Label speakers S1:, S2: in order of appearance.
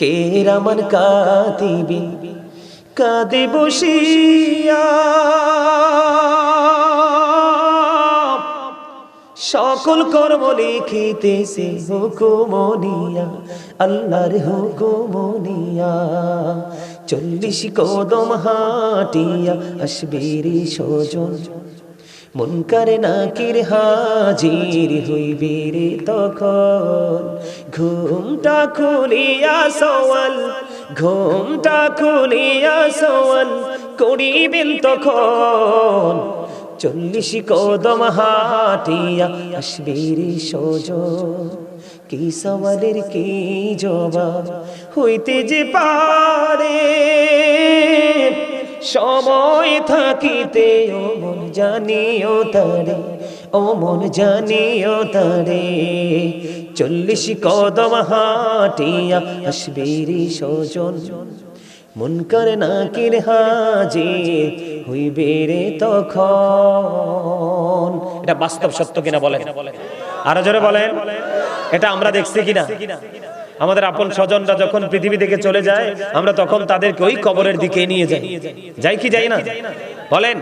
S1: কেরামান কাতিবিন কাঁদে বসিয়া, সকল কর্ম লিখিতেছে হুকুমনিয়া, আল্লাহর হুকুমনিয়া। 40 কদম হাঁটিয়া আসবে রে স্বজন, মুনকার নাকির হাজির হইবে রে তখন। ঘুমটা খুলিয়া সওয়াল, ঘুমটা খুলিয়া সওয়াল করিবেন তখন। 40 কদম হাঁটিয়া আসবে রে স্বজন, কি সওয়ালের কি জবাব হইতে যে পারে। সময় থাকিতে ও মন জানিও তারে, ও মন জানিও তারে। 40 কদম হাঁটিয়া আসবে রে স্বজন, মুনকার নাকির হাজির হইবে রে তখন। এটা বাস্তব সত্য কিনা বলেন, আরো জোরে বলেন। এটা আমরা দেখছি কিনা? আমাদের আপন স্বজনরা যখন পৃথিবী থেকে চলে যায়, আমরা তখন তাদেরকে ওই কবরের দিকে নিয়ে যাই, যাই কি যাই না? বলেন।